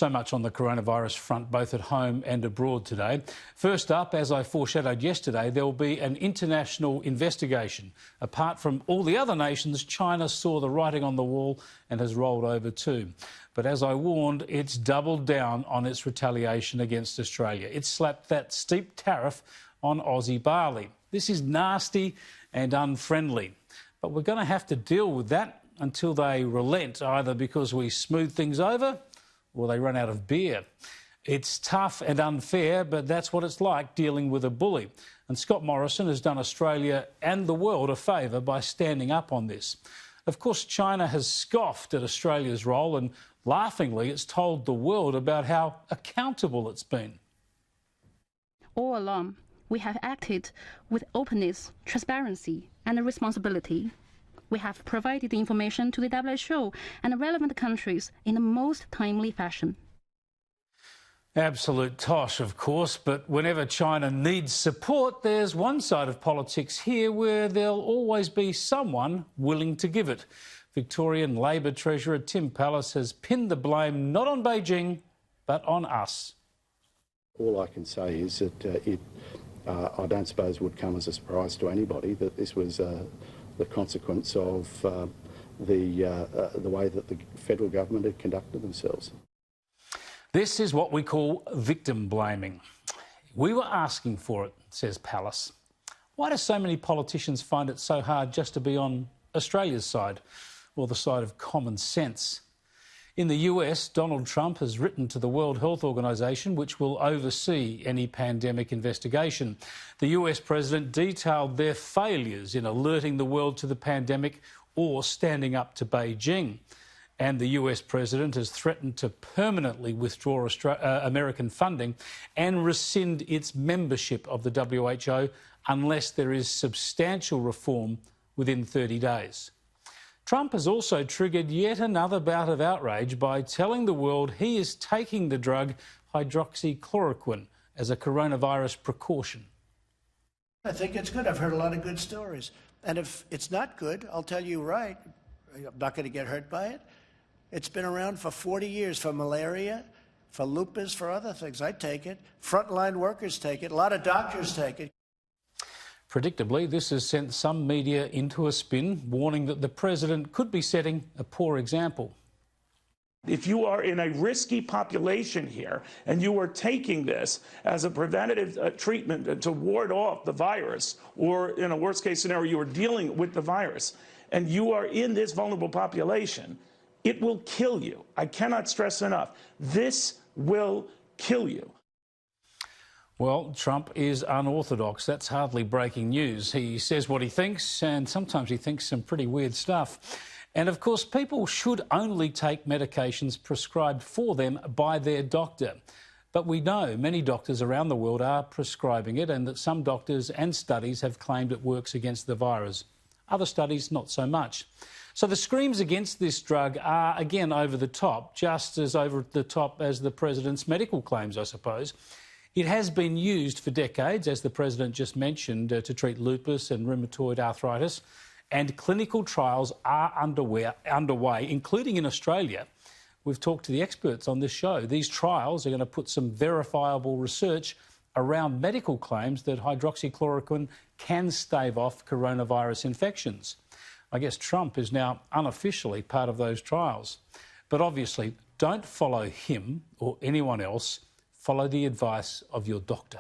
So much on the coronavirus front, both at home and abroad today. First up, as I foreshadowed yesterday, there will be an international investigation. Apart from all the other nations, China saw the writing on the wall and has rolled over too. But as I warned, it's doubled down on its retaliation against Australia. It's slapped that steep tariff on Aussie barley. This is nasty and unfriendly. But we're going to have to deal with that until they relent, either because we smooth things over or they run out of beer. It's tough and unfair, but that's what it's like dealing with a bully. And Scott Morrison has done Australia and the world a favour by standing up on this. Of course, China has scoffed at Australia's role and laughingly it's told the world about how accountable it's been. All along, we have acted with openness, transparency and responsibility. We have provided the information to the WHO and relevant countries in the most timely fashion. Absolute tosh, of course, but whenever China needs support, there's one side of politics here where there'll always be someone willing to give it. Victorian Labor Treasurer Tim Pallas has pinned the blame not on Beijing, but on us. All I can say is that I don't suppose would come as a surprise to anybody that this was the consequence of the way that the federal government had conducted themselves. This is what we call victim blaming. We were asking for it, says Pallas. Why do so many politicians find it so hard just to be on Australia's side, or the side of common sense? In the US, Donald Trump has written to the World Health Organization, which will oversee any pandemic investigation. The US president detailed their failures in alerting the world to the pandemic or standing up to Beijing. And the US president has threatened to permanently withdraw American funding and rescind its membership of the WHO unless there is substantial reform within 30 days. Trump has also triggered yet another bout of outrage by telling the world he is taking the drug HYDROXYCHLOROQUINE as a coronavirus precaution. I think it's good. I've heard a lot of good stories. And if it's not good, I'll tell you right, I'm not going to get hurt by it. It's been around for 40 years for malaria, for lupus, for other things. I take it. Frontline workers take it. A lot of doctors take it. Predictably, this has sent some media into a spin, warning that the president could be setting a poor example. If you are in a risky population here and you are taking this as a preventative treatment to ward off the virus, or in a worst-case scenario, you are dealing with the virus, and you are in this vulnerable population, it will kill you. I cannot stress enough. This will kill you. Well, Trump is unorthodox. That's hardly breaking news. He says what he thinks, and sometimes he thinks some pretty weird stuff. And, of course, people should only take medications prescribed for them by their doctor. But we know many doctors around the world are prescribing it, and that some doctors and studies have claimed it works against the virus. Other studies, not so much. So the screams against this drug are, again, over the top, just as over the top as the president's medical claims, I suppose. It has been used for decades, as the president just mentioned, to treat lupus and rheumatoid arthritis, and clinical trials are underway, including in Australia. We've talked to the experts on this show. These trials are going to put some verifiable research around medical claims that hydroxychloroquine can stave off coronavirus infections. I guess Trump is now unofficially part of those trials. But obviously, don't follow him or anyone else. Follow the advice of your doctor.